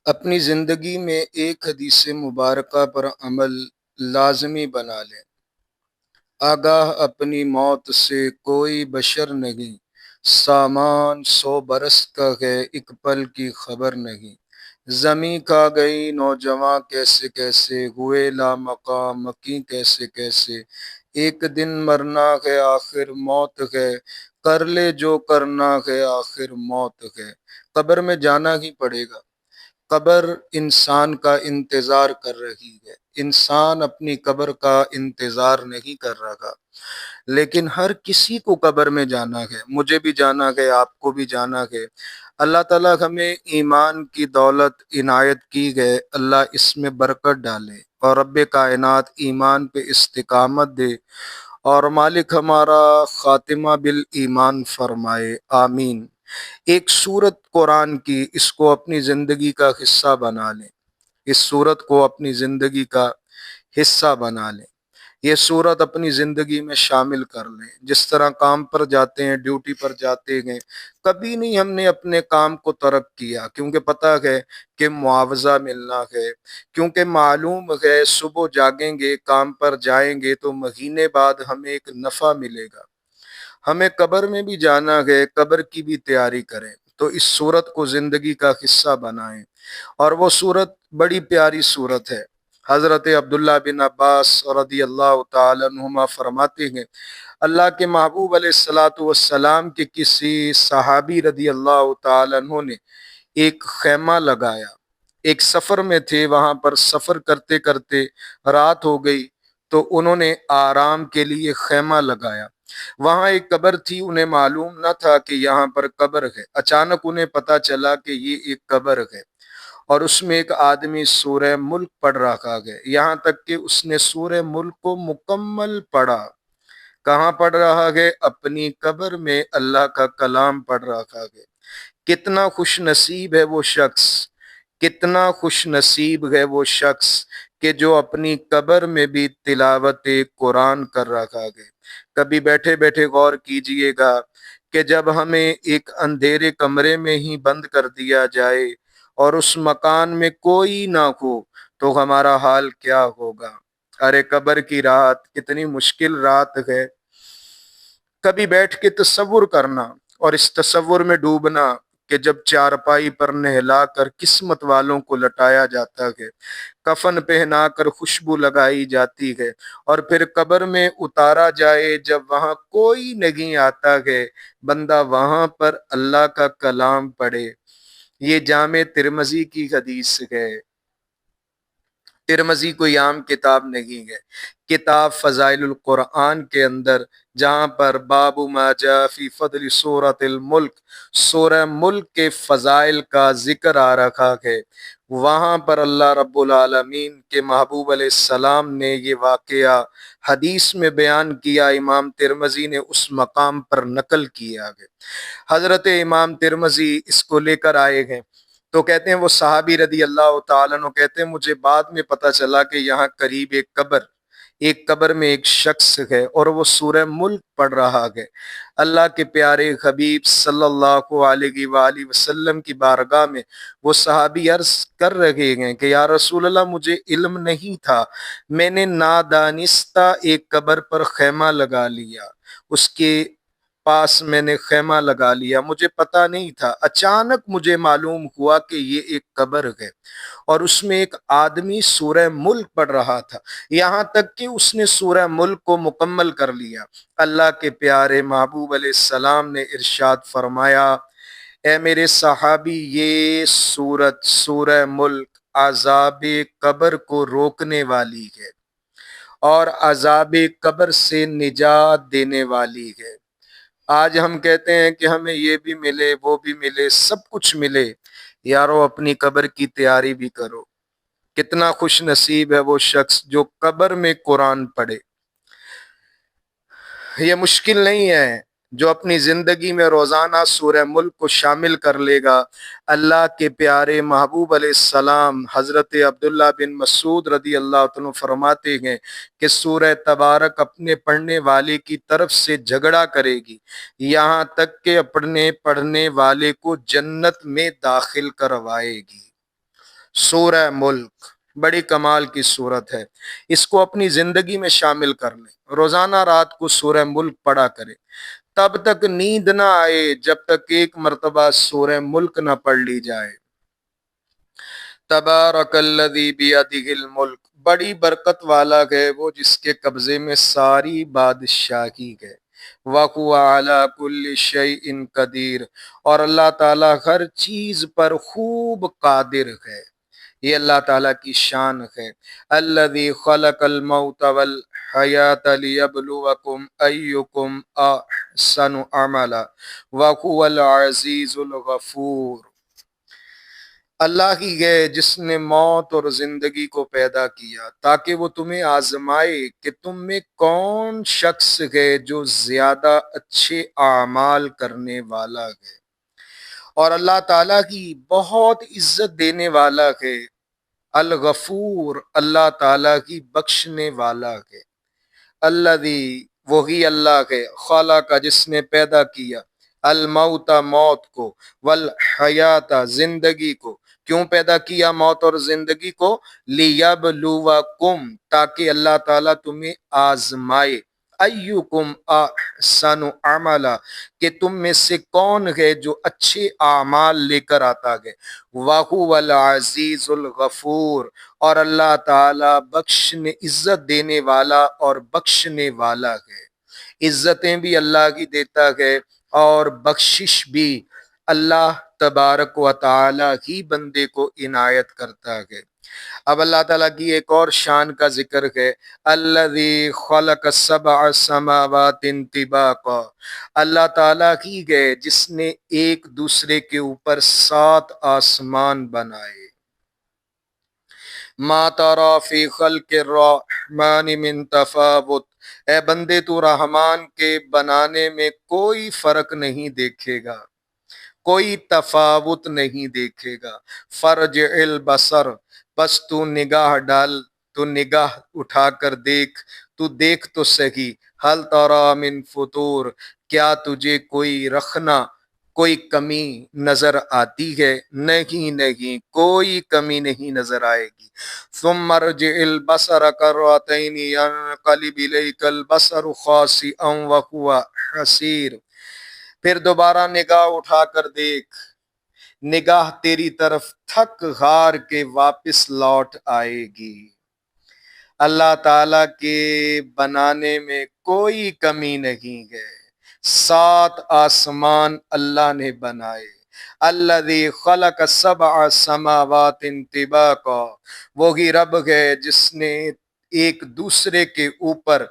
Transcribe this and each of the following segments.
اپنی زندگی میں ایک حدیث مبارکہ پر عمل لازمی بنا لیں۔ آگاہ اپنی موت سے کوئی بشر نہیں، سامان 100 برس کا ہے، ایک پل کی خبر نہیں۔ زمیں کھا گئی نوجواں کیسے کیسے، ہوئے لامقام مکیں کیسے کیسے۔ ایک دن مرنا ہے آخر موت ہے، کر لے جو کرنا ہے آخر موت ہے۔ قبر میں جانا ہی پڑے گا۔ قبر انسان کا انتظار کر رہی ہے، انسان اپنی قبر کا انتظار نہیں کر رہا، لیکن ہر کسی کو قبر میں جانا ہے۔ مجھے بھی جانا ہے، آپ کو بھی جانا ہے۔ اللہ تعالیٰ ہمیں ایمان کی دولت عنایت کی ہے، اللہ اس میں برکت ڈالے اور رب کائنات ایمان پہ استقامت دے اور مالک ہمارا خاتمہ بالایمان فرمائے، آمین۔ ایک سورت قرآن کی، اس کو اپنی زندگی کا حصہ بنا لیں، اس سورت کو اپنی زندگی کا حصہ بنا لیں، یہ سورت اپنی زندگی میں شامل کر لیں۔ جس طرح کام پر جاتے ہیں، ڈیوٹی پر جاتے ہیں، کبھی نہیں ہم نے اپنے کام کو ترک کیا، کیونکہ پتہ ہے کہ معاوضہ ملنا ہے، کیونکہ معلوم ہے صبح جاگیں گے، کام پر جائیں گے تو مہینے بعد ہمیں ایک نفع ملے گا۔ ہمیں قبر میں بھی جانا ہے، قبر کی بھی تیاری کریں، تو اس صورت کو زندگی کا حصہ بنائیں۔ اور وہ صورت بڑی پیاری صورت ہے۔ حضرت عبداللہ بن عباس رضی اللہ تعالی عنہما فرماتے ہیں، اللہ کے محبوب علیہ الصلاۃ والسلام کے کسی صحابی رضی اللہ تعالی عنہ نے ایک خیمہ لگایا۔ ایک سفر میں تھے، وہاں پر سفر کرتے کرتے رات ہو گئی تو انہوں نے آرام کے لیے خیمہ لگایا۔ وہاں ایک قبر تھی، انہیں معلوم نہ تھا کہ یہاں پر قبر ہے۔ اچانک انہیں پتہ چلا کہ یہ ایک قبر ہے اور اس میں ایک آدمی سورہ ملک پڑھ رہا ہے، یہاں تک کہ اس نے سورہ ملک کو مکمل پڑھا۔ کہاں پڑھ رہا ہے؟ اپنی قبر میں اللہ کا کلام پڑھ رہا ہے۔ کتنا خوش نصیب ہے وہ شخص، کتنا خوش نصیب ہے وہ شخص کہ جو اپنی قبر میں بھی تلاوت قرآن کر رہا ہے۔ کبھی بیٹھے بیٹھے غور کیجئے گا کہ جب ہمیں ایک اندھیرے کمرے میں ہی بند کر دیا جائے اور اس مکان میں کوئی نہ ہو تو ہمارا حال کیا ہوگا؟ ارے قبر کی رات کتنی مشکل رات ہے۔ کبھی بیٹھ کے تصور کرنا اور اس تصور میں ڈوبنا کہ جب چارپائی پر نہلا کر قسمت والوں کو لٹایا جاتا ہے، کفن پہنا کر خوشبو لگائی جاتی ہے اور پھر قبر میں اتارا جائے، جب وہاں کوئی نہیں آتا ہے، بندہ وہاں پر اللہ کا کلام پڑھے۔ یہ جامع ترمذی کی حدیث ہے۔ ترمذی کوئی عام کتاب نہیں ہے، کتاب فضائل القرآن کے اندر جہاں پر باب ما جاء فی فضل سورۃ الملک، سورہ ملک کے فضائل کا ذکر آ رکھا ہے، وہاں پر اللہ رب العالمین کے محبوب علیہ السلام نے یہ واقعہ حدیث میں بیان کیا، امام ترمذی نے اس مقام پر نقل کیا ہے۔ حضرت امام ترمذی اس کو لے کر آئے ہیں تو کہتے ہیں وہ صحابی رضی اللہ تعالیٰ عنہ کہتے ہیں مجھے بعد میں پتہ چلا کہ یہاں قریب ایک قبر میں ایک شخص ہے اور وہ سورہ ملک پڑھ رہا ہے۔ اللہ کے پیارے حبیب صلی اللہ علیہ وآلہ وسلم کی بارگاہ میں وہ صحابی عرض کر رہے ہیں کہ یا رسول اللہ مجھے علم نہیں تھا، میں نے نادانستہ ایک قبر پر خیمہ لگا لیا، اس کے پاس میں نے خیمہ لگا لیا، مجھے پتہ نہیں تھا۔ اچانک مجھے معلوم ہوا کہ یہ ایک قبر ہے اور اس میں ایک آدمی سورہ ملک پڑھ رہا تھا، یہاں تک کہ اس نے سورہ ملک کو مکمل کر لیا۔ اللہ کے پیارے محبوب علیہ السلام نے ارشاد فرمایا، اے میرے صحابی، یہ سورت سورہ ملک عذاب قبر کو روکنے والی ہے اور عذاب قبر سے نجات دینے والی ہے۔ آج ہم کہتے ہیں کہ ہمیں یہ بھی ملے، وہ بھی ملے، سب کچھ ملے، یارو اپنی قبر کی تیاری بھی کرو۔ کتنا خوش نصیب ہے وہ شخص جو قبر میں قرآن پڑھے۔ یہ مشکل نہیں ہے، جو اپنی زندگی میں روزانہ سورہ ملک کو شامل کر لے گا۔ اللہ کے پیارے محبوب علیہ السلام حضرت عبداللہ بن مسعود رضی اللہ عنہ فرماتے ہیں کہ سورہ تبارک اپنے پڑھنے والے کی طرف سے جھگڑا کرے گی، یہاں تک کہ اپنے پڑھنے والے کو جنت میں داخل کروائے گی۔ سورہ ملک بڑی کمال کی صورت ہے، اس کو اپنی زندگی میں شامل کر لیں، روزانہ رات کو سورہ ملک پڑھا کریں، تب تک نیند نہ آئے جب تک ایک مرتبہ سورہ ملک نہ پڑھ لی جائے۔ تبارک الذی بیدہ الملک، بڑی برکت والا ہے وہ جس کے قبضے میں ساری بادشاہی ہے، وَهُوَ عَلَى كُلِّ شَيْءٍ قدیر، اور اللہ تعالیٰ ہر چیز پر خوب قادر ہے، یہ اللہ تعالیٰ کی شان ہے۔ الذی خلق الموت والحیات لیبلوکم ایکم احسن عملا وهو العزیز الغفور، اللہ ہی ہے جس نے موت اور زندگی کو پیدا کیا تاکہ وہ تمہیں آزمائے کہ تم میں کون شخص ہے جو زیادہ اچھے اعمال کرنے والا ہے، اور اللہ تعالیٰ کی بہت عزت دینے والا ہے۔ الغفور، اللہ تعالیٰ کی بخشنے والا ہے۔ الذی، وہی اللہ ہے، خالق کا جس نے پیدا کیا، الموت موت کو، والحیات زندگی کو، کیوں پیدا کیا موت اور زندگی کو؟ لیبلوکم، تاکہ اللہ تعالیٰ تمہیں آزمائے، ایکم احسن عملا، کہ تم میں سے کون ہے جو اچھے اعمال لے کر آتا ہے، وَهُوَ العزیز الغفور، اور اللہ تعالیٰ بخشنے، عزت دینے والا اور بخشنے والا ہے۔ عزتیں بھی اللہ کی دیتا ہے اور بخشش بھی اللہ تبارک و تعالی ہی بندے کو عنایت کرتا ہے۔ اب اللہ تعالیٰ کی ایک اور شان کا ذکر ہے، الذی خلق سبع سماوات طباقا، اللہ تعالیٰ ہی ہے جس نے ایک دوسرے کے اوپر 7 آسمان بنائے۔ ما ترى فی خلق الرحمن من تفاوت، اے بندے تو رحمان کے بنانے میں کوئی فرق نہیں دیکھے گا، کوئی تفاوت نہیں دیکھے گا۔ فرجع البصر، پس تو نگاہ ڈال، تو نگاہ اٹھا کر دیکھ، تو دیکھ تو صحیح، حل تری من فطور، کیا تجھے کوئی رخنا، کوئی کمی نظر آتی ہے؟ نہیں نہیں، کوئی کمی نہیں نظر آئے گی۔ ثم ارجع البصر کرتین ينقلب الیک البصر خاسئا وهو حسیر، پھر دوبارہ نگاہ اٹھا کر دیکھ، نگاہ تیری طرف تھک ہار کے واپس لوٹ آئے گی۔ اللہ تعالیٰ کے بنانے میں کوئی کمی نہیں ہے، 7 آسمان اللہ نے بنائے۔ الذی خلق سبع سماوات طباقا، وہی رب ہے جس نے ایک دوسرے کے اوپر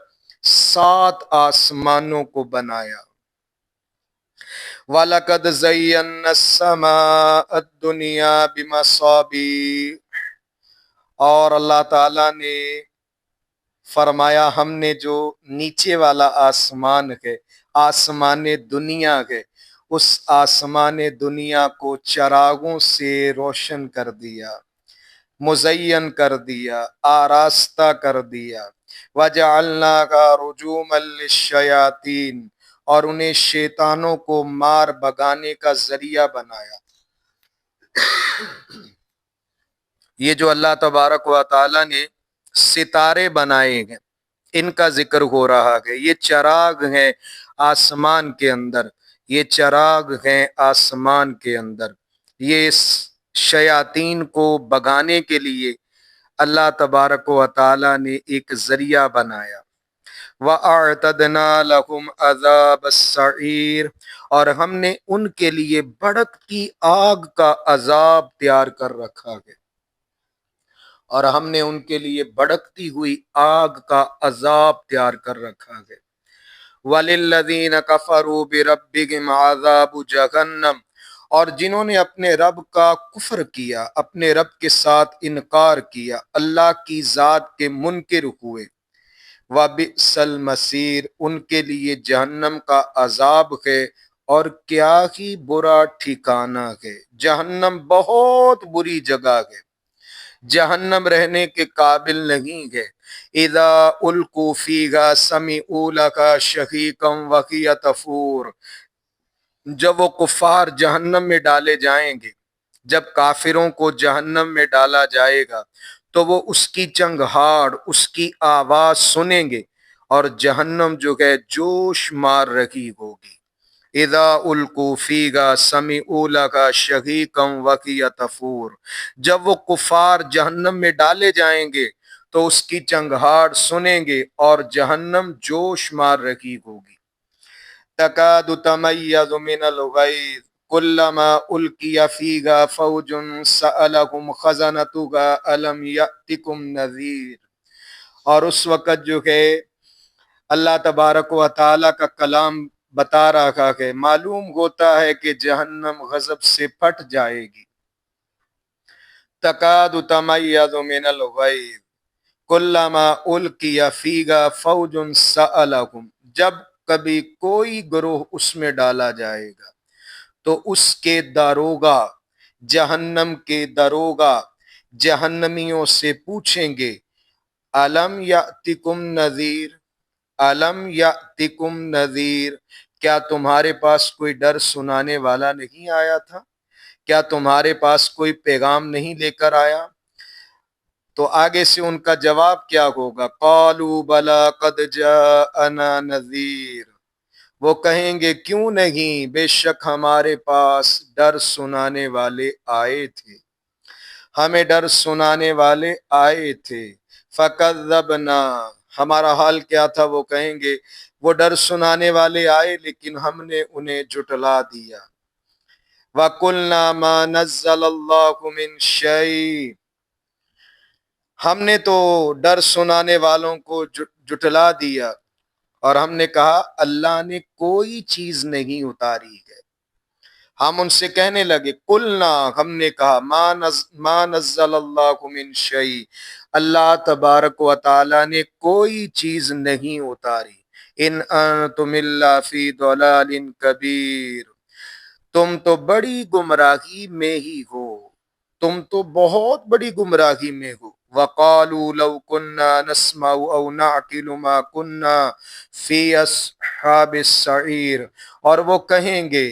7 آسمانوں کو بنایا۔ وَلَقَدْ زَيَّنَّا السَّمَاءَ الدُّنْيَا بِمَصَابِيحَ، اور اللہ تعالیٰ نے فرمایا ہم نے جو نیچے والا آسمان ہے، آسمان دنیا ہے، اس آسمان دنیا کو چراغوں سے روشن کر دیا، مزین کر دیا، آراستہ کر دیا۔ وَجَعَلْنَاهَا رُجُومًا لِلشَّيَاطِينِ، اور انہیں شیطانوں کو مار بگانے کا ذریعہ بنایا۔ یہ جو اللہ تبارک و تعالی نے ستارے بنائے ہیں، ان کا ذکر ہو رہا ہے، یہ چراغ ہیں آسمان کے اندر، یہ چراغ ہیں آسمان کے اندر، یہ شیاطین کو بگانے کے لیے اللہ تبارک و تعالی نے ایک ذریعہ بنایا۔ وَأَعْتَدْنَا لَهُمْ عَذَابَ السَّعِيرِ، اور ہم نے ان کے لیے بھڑکتی آگ کا عذاب تیار کر رکھا ہے، اور ہم نے ان کے لیے بھڑکتی ہوئی آگ کا عذاب تیار کر رکھا ہے۔ وَلِلَّذِينَ كَفَرُوا بِرَبِّهِمْ عَذَابُ جَهَنَّمَ، اور جنہوں نے اپنے رب کا کفر کیا، اپنے رب کے ساتھ انکار کیا، اللہ کی ذات کے منکر ہوئے، وَبِئْسَ الْمَصِيرُ، ان کے لیے جہنم کا عذاب ہے، اور کیا ہی برا ٹھکانہ ہے۔ جہنم بہت بری جگہ ہے، جہنم رہنے کے قابل نہیں ہے۔ اذا القوا فیہا سمعوا لها شہیقا وہی تفور، جب وہ کفار جہنم میں ڈالے جائیں گے جب کافروں کو جہنم میں ڈالا جائے گا تو وہ اس کی چنگھاڑ، اس کی آواز سنیں گے اور جہنم جو ہے جوش مار رہی ہوگی۔ اذا القوا فیہا سمعوا لہا شہیقا وہی تفور، جب وہ کفار جہنم میں ڈالے جائیں گے تو اس کی چنگھاڑ سنیں گے اور جہنم جوش مار رہی ہوگی۔ تکاد تمیز من الغیظ کلما القی فیہا فوج سألہم خزنتها الم یأتکم نذیر، اور اس وقت جو ہے اللہ تبارک و تعالی کا کلام بتا رہا ہے، معلوم ہوتا ہے کہ جہنم غضب سے پھٹ جائے گی۔ تکاد تمیز من الغیظ کلما القی فیہا فوج سألہم، جب کبھی کوئی گروہ اس میں ڈالا جائے گا تو اس کے داروغہ، جہنم کے داروغہ جہنمیوں سے پوچھیں گے الم یأتکم نذیر، الم یأتکم نذیر، کیا تمہارے پاس کوئی ڈر سنانے والا نہیں آیا تھا؟ کیا تمہارے پاس کوئی پیغام نہیں لے کر آیا؟ تو آگے سے ان کا جواب کیا ہوگا؟ قالوا بلا قد جاءنا نذیر، وہ کہیں گے کیوں نہیں، بے شک ہمارے پاس ڈر سنانے والے آئے تھے، ہمیں ڈر سنانے والے آئے تھے۔ فکذبنا، ہمارا حال کیا تھا؟ وہ کہیں گے وہ ڈر سنانے والے آئے لیکن ہم نے انہیں جھٹلا دیا۔ وَقُلْنَا مَا نَزَّلَ اللَّهُ مِنْ شَيْءٍ، ہم نے تو ڈر سنانے والوں کو جھٹلا دیا اور ہم نے کہا اللہ نے کوئی چیز نہیں اتاری ہے۔ ہم ان سے کہنے لگے قلنا، ہم نے کہا ما نزل اللہ من شیء، اللہ تبارک و تعالی نے کوئی چیز نہیں اتاری۔ ان انتم الا فی ضلال کبیر، تم تو بڑی گمراہی میں ہی ہو، تم تو بہت بڑی گمراہی میں ہو۔ وقالوا لو كنا نسمع او نعقل ما كنا فی اصحاب السعیر، اور وہ کہیں گے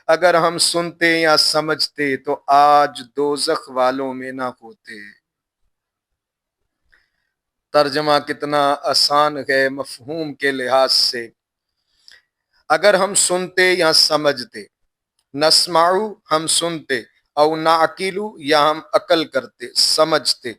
اگر ہم سنتے یا سمجھتے تو آج دوزخ والوں میں نہ ہوتے۔ ترجمہ کتنا آسان ہے مفہوم کے لحاظ سے۔ اگر ہم سنتے یا سمجھتے، نسمعو ہم سنتے، او نعقلو یا ہم عقل کرتے، سمجھتے،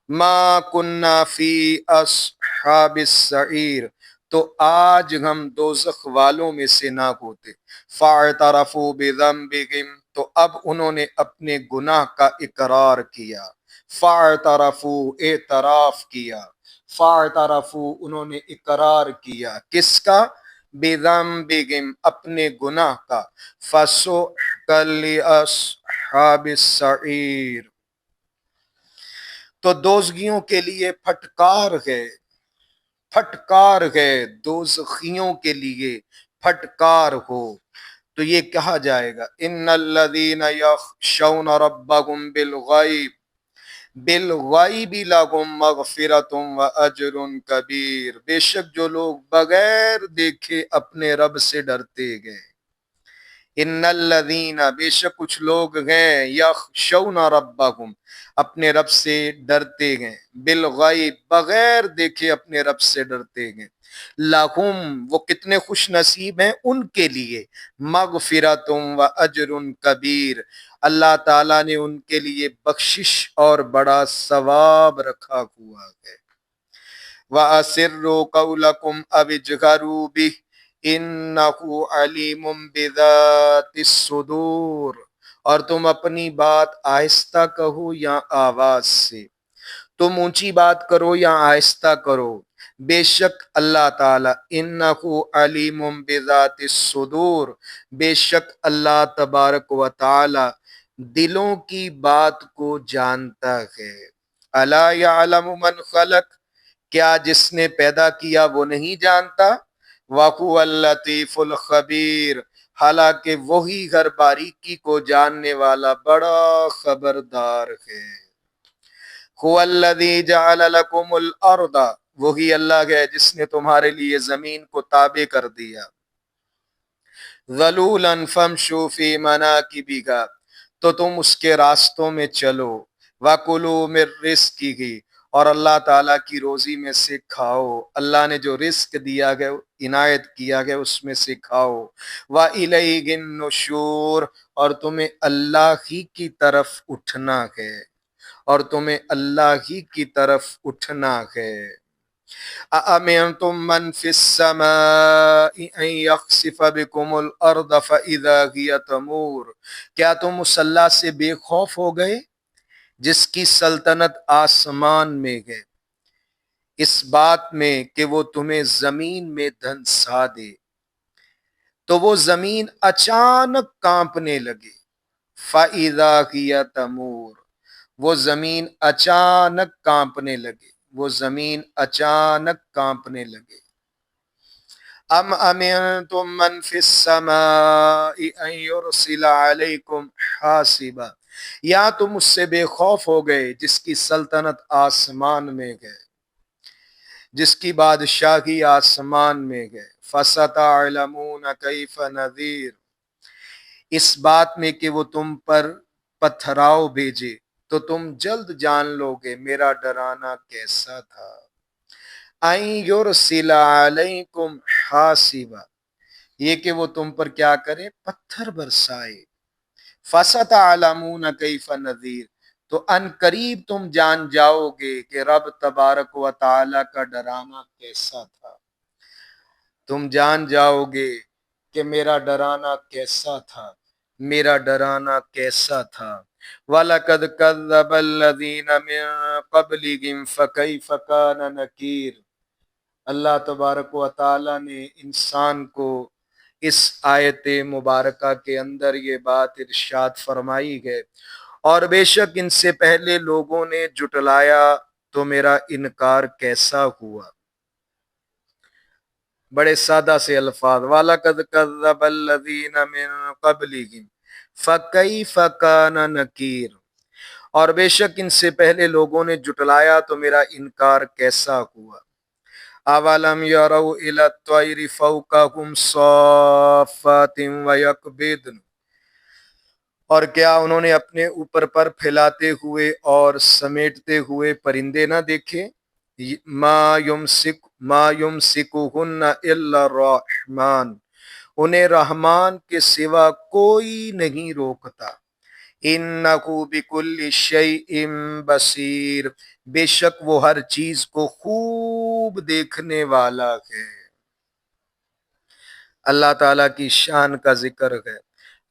ما کننا فی اصحاب السعیر تو آج ہم دوزخ والوں میں سے نہ ہوتے۔ فاعترفوا بذنبہم تو اب انہوں نے اپنے گناہ کا اقرار کیا۔ فاعترفوا اعتراف کیا، فاعترفوا انہوں نے اقرار کیا، کس کا؟ بذنبہم اپنے گناہ کا۔ فسحقا لاصحاب السعیر تو دوزخیوں کے لیے پھٹکار ہے، پھٹکار ہے، دوزخیوں کے لیے پھٹکار ہو۔ تو یہ کہا جائے گا ان الذین یخشون ربهم بالغیب بالغیب لہم مغفرۃ واجر کبیر، بے شک جو لوگ بغیر دیکھے اپنے رب سے ڈرتے گئے، ان الذین بے شک کچھ لوگ ہیں، یخشون ربهم اپنے رب سے ڈرتے ہیں، بالغیب بغیر دیکھے اپنے رب سے ڈرتے ہیں، لہم وہ کتنے خوش نصیب ہیں ان کے لیے، مغفرۃ و اجر کبیر اللہ تعالیٰ نے ان کے لیے بخشش اور بڑا ثواب رکھا ہوا ہے۔ وَأَسِرُّوا قَوْلَكُمْ أَوِ اجْهَرُوا بِهِ إِنَّهُ عَلِيمٌ بِذَاتِ الصُّدُورِ، اور تم اپنی بات آہستہ کہو یا آواز سے، تم اونچی بات کرو یا آہستہ کرو، بے شک اللہ تعالیٰ انہ علیم بذات الصدور، بے شک اللہ تبارک و تعالی دلوں کی بات کو جانتا ہے۔ الا یعلم من خلق، کیا جس نے پیدا کیا وہ نہیں جانتا؟ وَهُوَ اللطیف الخبیر، حالانکہ وہی ہر باریکی کو جاننے والا بڑا خبردار ہے۔ هُوَ الَّذِي جَعَلَ لَكُمُ الْأَرْضَ، وہی اللہ ہے جس نے تمہارے لیے زمین کو تابع کر دیا، ذَلُولًا فَامْشُوا فِي مَنَاكِبِهَا، تو تم اس کے راستوں میں چلو، وَكُلُوا مِن رِزْقِهِ، اور اللہ تعالیٰ کی روزی میں سے کھاؤ، اللہ نے جو رزق دیا گیا عنایت کیا گیا اس میں سے کھاؤ، وَإِلَيْهِ النُّشُورُ، اور تمہیں اللہ ہی کی طرف اٹھنا ہے، اور تمہیں اللہ ہی کی طرف اٹھنا ہے۔ أَأَمِنْتُمْ مَنْ فِي السَّمَاءِ أَنْ يَخْسِفَ بِكُمُ الْأَرْضَ فَإِذَا هِيَ تَمُورُ، کیا تم اس اللہ سے بے خوف ہو گئے جس کی سلطنت آسمان میں ہے، اس بات میں کہ وہ تمہیں زمین میں دھنسا دے تو وہ زمین اچانک کانپنے لگے، فَإِذَا هِيَ تَمُورُ، وہ زمین اچانک کانپنے لگے، وہ زمین اچانک کانپنے لگے۔ ام امنتم من فی السماء ان یرسل علیکم حاصبا، یا تم اس سے بے خوف ہو گئے جس کی سلطنت آسمان میں ہے، جس کی بادشاہی آسمان میں ہے۔ فَسَتَعْلَمُونَ كَيْفَ نَذِيرٌ، اس بات میں کہ وہ تم پر پتھراؤ بھیجے تو تم جلد جان لو گے میرا ڈرانا کیسا تھا۔ اَن يُرْسِلَ عَلَيْكُمْ حَاصِبًا، یہ کہ وہ تم پر کیا کرے، پتھر برسائے۔ فَسَتَعْلَمُونَ كَيْفَ نَذِيرٌ، تو ان قریب تم جان جاؤ گے کہ رب تبارک و تعالی کا ڈرانا کیسا تھا، تم جان جاؤ گے کہ میرا ڈرانا کیسا تھا، میرا ڈرانا کیسا تھا۔ وَلَقَدْ كَذَّبَ الَّذِينَ مِن قَبْلِهِمْ فَكَيْفَ كَانَ نَكِيرٌ، اللہ تبارک و تعالی نے انسان کو اس آیت مبارکہ کے اندر یہ بات ارشاد فرمائی ہے، اور بے شک ان سے پہلے لوگوں نے جٹلایا تو میرا انکار کیسا ہوا۔ بڑے سادہ سے الفاظ، وَلَقَدْ كَذَّبَ الَّذِينَ مِن قَبْلِهِمْ فَكَيْفَ كَانَ نَكِيرٌ، اور بے شک ان سے پہلے لوگوں نے جٹلایا تو میرا انکار کیسا ہوا۔ اَوَلَمْ يَرَوْا إِلَى الطَّيْرِ فَوْقَهُمْ صَافَّاتٍ وَيَقْبِضْنَ، اور کیا انہوں نے اپنے اوپر پر پھیلاتے ہوئے اور سمیٹتے ہوئے پرندے نہ دیکھے؟ ما یمسکہن الا الرحمن، انہیں رحمان کے سوا کوئی نہیں روکتا۔ انہ بکل شیء بصیر، بے شک وہ ہر چیز کو خوب دیکھنے والا ہے۔ اللہ تعالیٰ کی شان کا ذکر ہے۔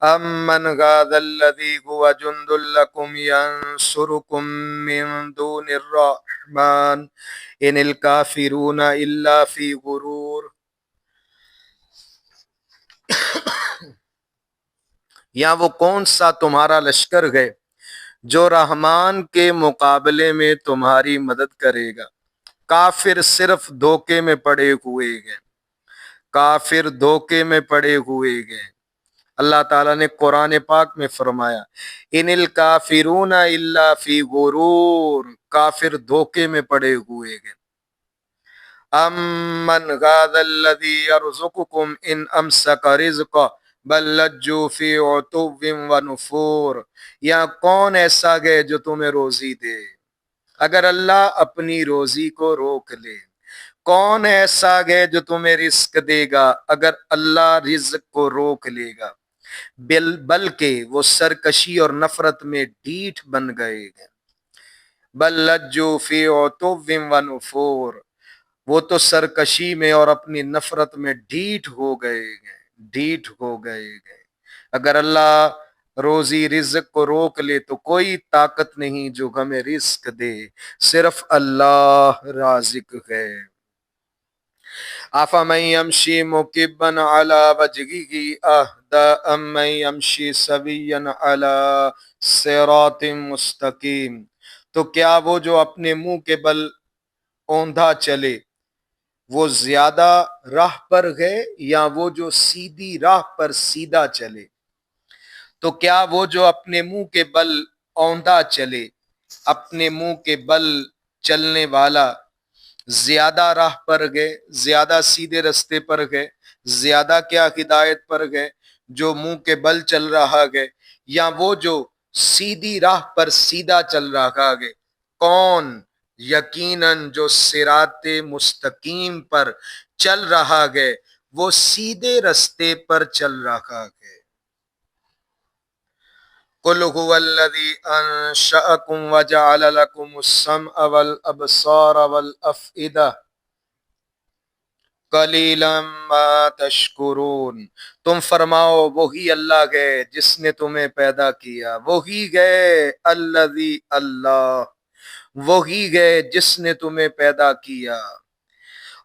امن ھذا الذی ھو جند لکم ینصرکم من دون الرحمن ان الکافرون الا فی غرور، یا وہ کون سا تمہارا لشکر ہے جو رحمان کے مقابلے میں تمہاری مدد کرے گا، کافر صرف دھوکے میں پڑے ہوئے ہیں، کافر دھوکے میں پڑے ہوئے ہیں۔ اللہ تعالیٰ نے قرآن پاک میں فرمایا ان الکافرون الا فی غرور، کافر دھوکے میں پڑے ہوئے ہیں۔ امن ھذا الذی یرزقکم ان امسک رزقہ بل لجوا فی عتو ونفور، یا کون ایسا ہے جو تمہیں روزی دے اگر اللہ اپنی روزی کو روک لے، کون ایسا ہے جو تمہیں رزق دے گا اگر اللہ رزق کو روک لے گا، بلکہ وہ سرکشی اور نفرت میں ڈھیٹھ بن گئے ہیں۔ بل لجوا فی عتو ونفور، وہ تو سرکشی میں اور اپنی نفرت میں ڈھیٹھ ہو گئے ہیں، ڈھیٹھ ہو گئے ہیں۔ اگر اللہ روزی رزق کو روک لے تو کوئی طاقت نہیں جو ہمیں رزق دے، صرف اللہ رازق ہے۔ افمن یمشی مکبا علی وجہہ اہدی امن یمشی سویا علی صراط مستقیم، تو کیا وہ جو اپنے منہ کے بل اوندھا چلے وہ زیادہ راہ پر ہے، یا وہ جو سیدھی راہ پر سیدھا چلے؟ تو کیا وہ جو اپنے منہ کے بل اوندھا چلے، اپنے منہ کے بل چلنے والا زیادہ راہ پر گئے، زیادہ سیدھے رستے پر گئے، زیادہ کیا ہدایت پر گئے جو منہ کے بل چل رہا ہے، یا وہ جو سیدھی راہ پر سیدھا چل رہا ہے۔ کون؟ یقیناً جو صراط مستقیم پر چل رہا ہے، وہ سیدھے رستے پر چل رہا ہے۔ قل هو الذی انشأکم وجعل لکم السمع والابصار والافئدہ قلیلا ما تشکرون۔ تم فرماؤ وہی اللہ ہے جس نے تمہیں پیدا کیا، وہی ہے الذی اللہ، وہی ہے جس نے تمہیں پیدا کیا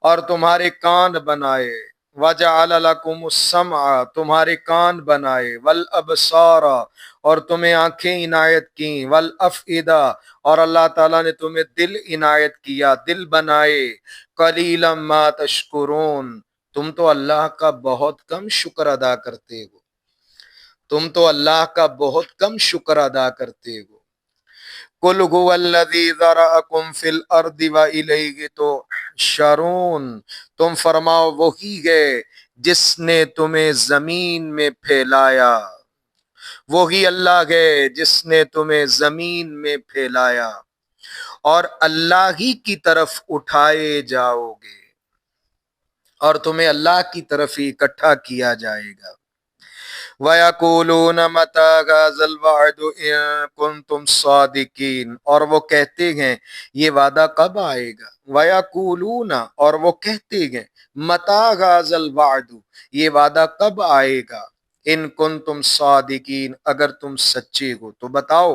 اور تمہارے کان بنائے، وجعل لکم السمع، تمہارے کان بنائے، والابصار، اور تمہیں آنکھیں عنایت کیں، والافئدہ، اور اللہ تعالیٰ نے تمہیں دل عنایت کیا، دل بنائے، قلیلا ما تشکرون، تم تو اللہ کا بہت کم شکر ادا کرتے ہو، تم تو اللہ کا بہت کم شکر ادا کرتے ہو۔ قل هو الذی ذرأکم فی الارض والیہ تحشرون، تم فرماؤ وہی ہے جس نے تمہیں زمین میں پھیلایا، وہی اللہ ہے جس نے تمہیں زمین میں پھیلایا اور اللہ ہی کی طرف اٹھائے جاؤ گے، اور تمہیں اللہ کی طرف ہی اکٹھا کیا جائے گا۔ وَيَقُولُونَ مَتَىٰ هَٰذَا الْوَعْدُ إِن كُنتُمْ صَادِقِينَ، اور وہ کہتے ہیں یہ وعدہ کب آئے گا۔ وَيَقُولُونَ، اور وہ کہتے ہیں مَتَىٰ هَٰذَا الْوَعْدُ، یہ وعدہ کب آئے گا، ان کنتم صادقین، اگر تم سچے ہو تو بتاؤ۔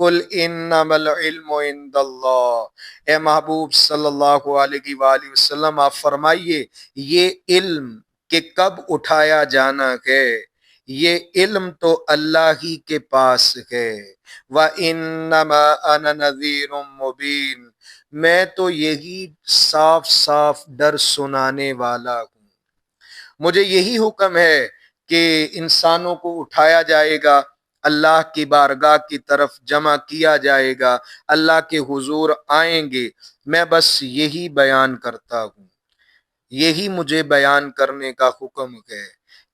قل انما العلم عند اللہ، اے محبوب صلی اللہ علیہ وآلہ وسلم آپ فرمائیے یہ علم کہ کب اٹھایا جانا ہے، یہ علم تو اللہ ہی کے پاس ہے۔ وَإِنَّمَا أَنَا نَذِيرٌ مُبِينٌ، میں تو یہی صاف صاف ڈر سنانے والا ہوں، مجھے یہی حکم ہے کہ انسانوں کو اٹھایا جائے گا، اللہ کی بارگاہ کی طرف جمع کیا جائے گا، اللہ کے حضور آئیں گے، میں بس یہی بیان کرتا ہوں، یہی مجھے بیان کرنے کا حکم ہے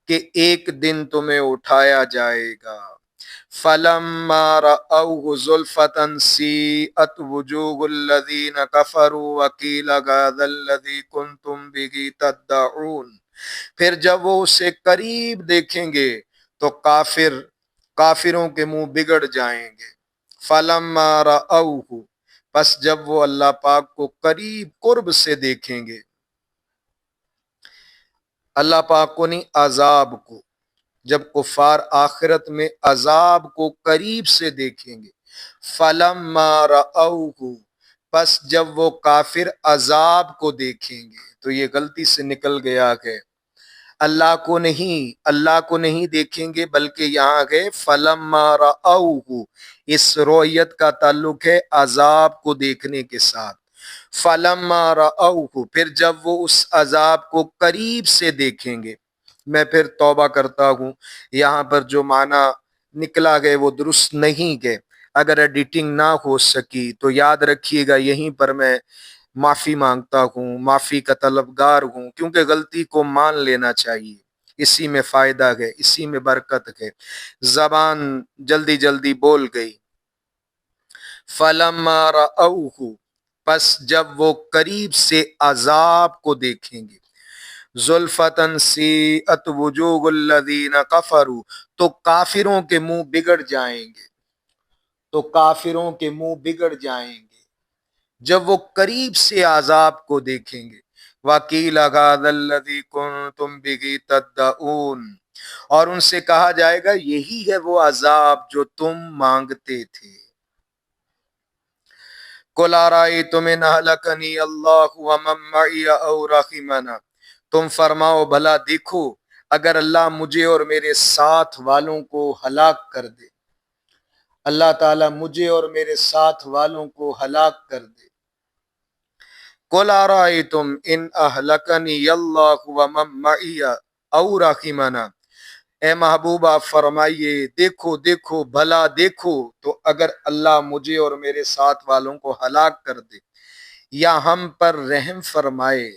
کہ ایک دن تمہیں اٹھایا جائے گا۔ فَلَمَّا رَأَوْهُ زُلْفَةً سِیئَتْ وُجُوهُ الَّذِینَ كَفَرُوا وَقِیلَ هَٰذَا الَّذِی کُنتُم بِهِ تَدَّعُونَ، پھر جب وہ اسے قریب دیکھیں گے تو کافروں کے منہ بگڑ جائیں گے۔ فَلَمَّا رَأَوْهُ، پس جب وہ اللہ پاک کو قریب قرب سے دیکھیں گے، اللہ پاک کو نہیں عذاب کو، جب کفار آخرت میں عذاب کو قریب سے دیکھیں گے، فَلَمَّا رَأَوْهُ، پس جب وہ کافر عذاب کو دیکھیں گے، تو یہ غلطی سے نکل گیا ہے، اللہ کو نہیں دیکھیں گے، بلکہ یہاں ہے فَلَمَّا رَأَوْهُ، اس رؤیت کا تعلق ہے عذاب کو دیکھنے کے ساتھ۔ فَلَمَّا رَأَوْهُ، پھر جب وہ اس عذاب کو قریب سے دیکھیں گے، میں پھر توبہ کرتا ہوں، یہاں پر جو معنی نکلا گئے وہ درست نہیں گئے، اگر ایڈیٹنگ نہ ہو سکی تو یاد رکھیے گا، یہیں پر میں معافی مانگتا ہوں، معافی کا طلبگار ہوں، کیونکہ غلطی کو مان لینا چاہیے، اسی میں فائدہ ہے، اسی میں برکت ہے، زبان جلدی جلدی بول گئی۔ فَلَمَّا رَأَوْهُ، پس جب وہ قریب سے عذاب کو دیکھیں گے، زُلْفَةً سِیئَتْ وُجُوهُ الَّذِینَ کَفَرُوا، تو کافروں کے منہ بگڑ جائیں گے، تو کافروں کے منہ بگڑ جائیں گے جب وہ قریب سے عذاب کو دیکھیں گے۔ وَقِیلَ هَٰذَا الَّذِی کُنتُم بِهِ تَدَّعُونَ، اور ان سے کہا جائے گا یہی ہے وہ عذاب جو تم مانگتے تھے۔ قُلْ أَرَأَیْتُمْ إِنْ أَهْلَکَنِیَ اللَّهُ وَمَن مَّعِیَ أَوْ رَحِمَنَا، تم فرماؤ بھلا دیکھو اگر اللہ مجھے اور میرے ساتھ والوں کو ہلاک کر دے، اللہ تعالیٰ مجھے اور میرے ساتھ والوں کو ہلاک کر دے۔ قُلْ أَرَأَیْتُمْ إِنْ أَهْلَکَنِیَ اللَّهُ وَمَن مَّعِیَ أَوْ رَحِمَنَا، اے محبوب آپ فرمائیے دیکھو بھلا دیکھو تو اگر اللہ مجھے اور میرے ساتھ والوں کو ہلاک کر دے یا ہم پر رحم فرمائے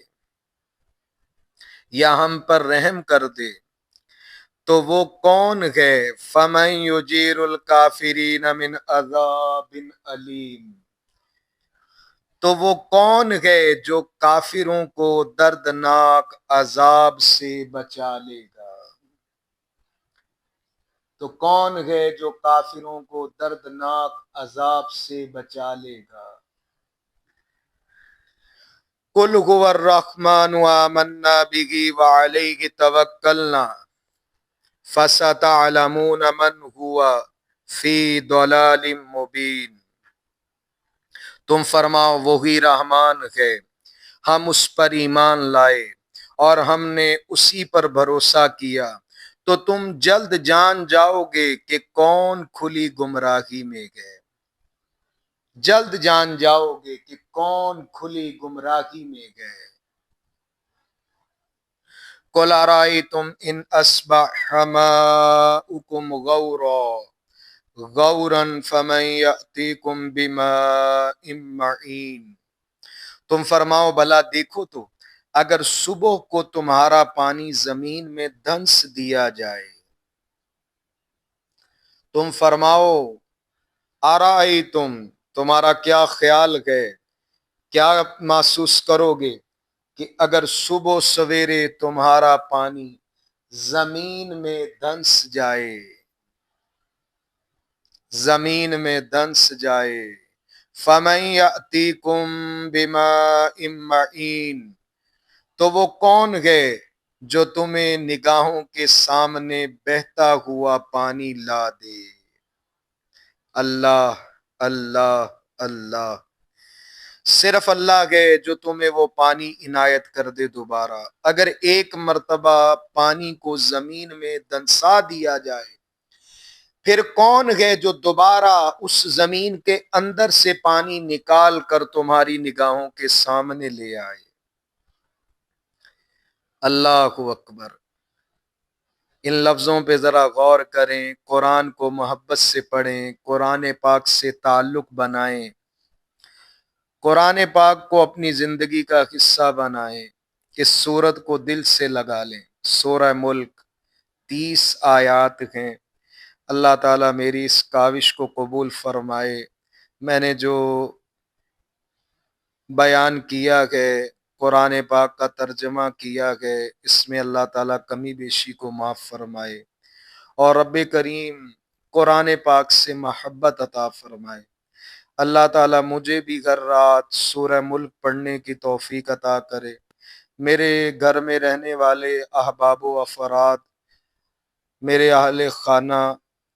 یا ہم پر رحم کر دے، تو وہ کون ہے؟ فَمَن يُجِيرُ الْكَافِرِينَ مِنْ عَذَابٍ أَلِيمٍ، تو وہ کون ہے جو کافروں کو دردناک عذاب سے بچا لے گا؟ تو کون ہے جو کافروں کو دردناک عذاب سے بچا لے گا؟ قُلْ هُوَ الرَّحْمَنُ آمَنَّا بِهِ وَعَلَيْهِ تَوَكَّلْنَا فَسَتَعْلَمُونَ مَنْ هُوَ فِي ضَلَالٍ مُبِينٍ۔ تم فرماؤ وہی رحمان ہے، ہم اس پر ایمان لائے اور ہم نے اسی پر بھروسہ کیا، تو تم جلد جان جاؤ گے کہ کون کھلی گمراہی میں گئے، جلد جان جاؤ گے کہ کون کھلی گمراہی میں گئے۔ قُلْ أَرَأَيْتُمْ إِنْ أَصْبَحَ مَاؤُكُمْ غَوْرًا فَمَنْ يَأْتِيكُمْ بِمَاءٍ مَّعِينٍ، تم فرماؤ بھلا دیکھو تو اگر صبح کو تمہارا پانی زمین میں دھنس دیا جائے، تم فرماؤ أَرَأَيْتُمْ، تمہارا کیا خیال ہے، کیا محسوس کرو گے کہ اگر صبح سویرے تمہارا پانی زمین میں دھنس جائے، زمین میں دھنس جائے، فَمَن يَأْتِيكُم بِمَاءٍ مَّعِينٍ، تو وہ کون ہے جو تمہیں نگاہوں کے سامنے بہتا ہوا پانی لا دے؟ اللہ، اللہ، اللہ، صرف اللہ ہے جو تمہیں وہ پانی عنایت کر دے دوبارہ۔ اگر ایک مرتبہ پانی کو زمین میں دنسا دیا جائے، پھر کون ہے جو دوبارہ اس زمین کے اندر سے پانی نکال کر تمہاری نگاہوں کے سامنے لے آئے؟ اللہ اکبر۔ ان لفظوں پہ ذرا غور کریں، قرآن کو محبت سے پڑھیں، قرآن پاک سے تعلق بنائیں، قرآن پاک کو اپنی زندگی کا حصہ بنائیں، اس سورت کو دل سے لگا لیں۔ سورہ ملک 30 آیات ہیں۔ اللہ تعالیٰ میری اس کاوش کو قبول فرمائے۔ میں نے جو بیان کیا ہے، قرآن پاک کا ترجمہ کیا ہے، اس میں اللہ تعالیٰ کمی بیشی کو معاف فرمائے، اور رب کریم قرآن پاک سے محبت عطا فرمائے۔ اللہ تعالیٰ مجھے بھی ہر رات سورہ ملک پڑھنے کی توفیق عطا کرے، میرے گھر میں رہنے والے احباب و افراد، میرے اہل خانہ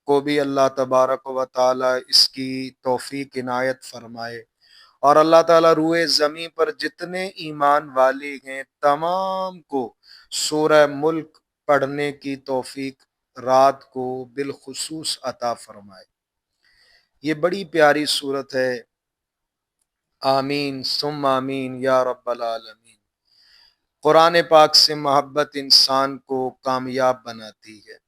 کو بھی اللہ تبارک و تعالیٰ اس کی توفیق عنایت فرمائے، اور اللہ تعالیٰ روئے زمین پر جتنے ایمان والے ہیں تمام کو سورہ ملک پڑھنے کی توفیق رات کو بالخصوص عطا فرمائے۔ یہ بڑی پیاری صورت ہے۔ آمین ثم آمین یا رب العالمین۔ قرآن پاک سے محبت انسان کو کامیاب بناتی ہے۔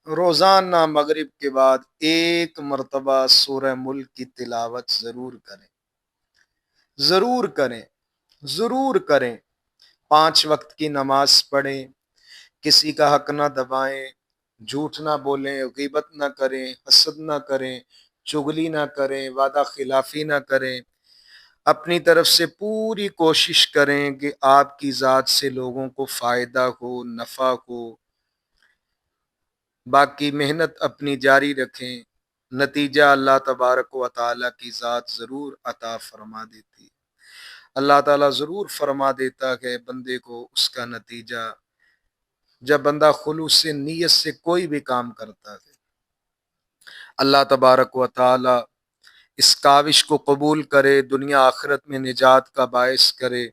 روزانہ مغرب کے بعد ایک مرتبہ سورہ ملک کی تلاوت ضرور کریں، ضرور کریں، ضرور کریں۔ 5 وقت کی نماز پڑھیں، کسی کا حق نہ دبائیں، جھوٹ نہ بولیں، غیبت نہ کریں، حسد نہ کریں، چغلی نہ کریں، وعدہ خلافی نہ کریں۔ اپنی طرف سے پوری کوشش کریں کہ آپ کی ذات سے لوگوں کو فائدہ ہو، نفع ہو۔ باقی محنت اپنی جاری رکھیں، نتیجہ اللہ تبارک و تعالیٰ کی ذات ضرور عطا فرما دیتی ہے۔ اللہ تعالیٰ ضرور فرما دیتا ہے بندے کو اس کا نتیجہ، جب بندہ خلوص سے نیت سے کوئی بھی کام کرتا ہے۔ اللہ تبارک و تعالیٰ اس کاوش کو قبول کرے، دنیا آخرت میں نجات کا باعث کرے،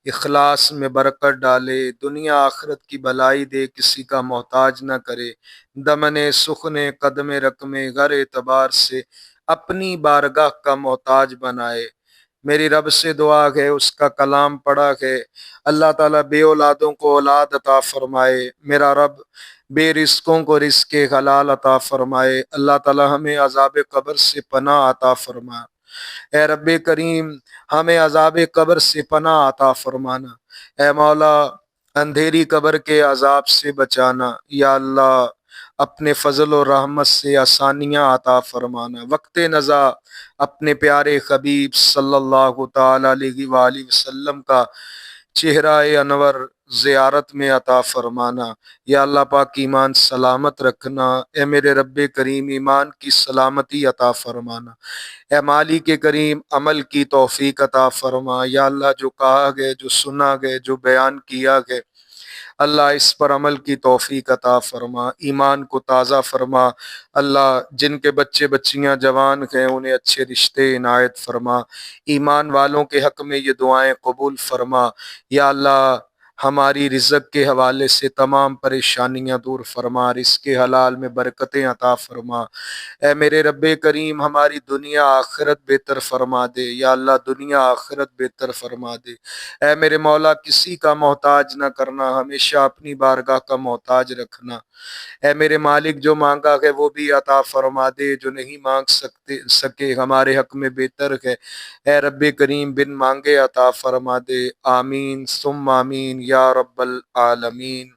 اخلاص میں برکت ڈالے، دنیا آخرت کی بھلائی دے، کسی کا محتاج نہ کرے، دمنے سخنے قدم رقمے غیر اعتبار سے اپنی بارگاہ کا محتاج بنائے۔ میری رب سے دعا ہے، اس کا کلام پڑھا ہے، اللہ تعالیٰ بے اولادوں کو اولاد عطا فرمائے، میرا رب بے رزقوں کو رزق حلال عطا فرمائے، اللہ تعالیٰ ہمیں عذاب قبر سے پناہ عطا فرما۔ اے رب کریم ہمیں عذاب قبر سے پناہ عطا فرمانا۔ اے مولا اندھیری قبر کے عذاب سے بچانا، یا اللہ اپنے فضل و رحمت سے آسانیاں عطا فرمانا، وقت نزا اپنے پیارے حبیب صلی اللہ تعالی علیہ وآلہ وسلم کا چہرہ انور زیارت میں عطا فرمانا، یا اللہ پاک ایمان سلامت رکھنا، اے میرے رب کریم ایمان کی سلامتی عطا فرمانا، اے مالک کریم عمل کی توفیق عطا فرما، یا اللہ جو کہا گئے، جو سنا گئے، جو بیان کیا گئے، اللہ اس پر عمل کی توفیق عطا فرما، ایمان کو تازہ فرما، اللہ جن کے بچے بچیاں جوان ہیں انہیں اچھے رشتے عنایت فرما، ایمان والوں کے حق میں یہ دعائیں قبول فرما، یا اللہ ہماری رزق کے حوالے سے تمام پریشانیاں دور فرما، رزق حلال میں برکتیں عطا فرما، اے میرے رب کریم ہماری دنیا آخرت بہتر فرما دے، یا اللہ دنیا آخرت بہتر فرما دے، اے میرے مولا کسی کا محتاج نہ کرنا، ہمیشہ اپنی بارگاہ کا محتاج رکھنا، اے میرے مالک جو مانگا ہے وہ بھی عطا فرما دے، جو نہیں مانگ سکے ہمارے حق میں بہتر ہے، اے رب کریم بن مانگے عطا فرما دے، آمین ثم آمین یا رب العالمین۔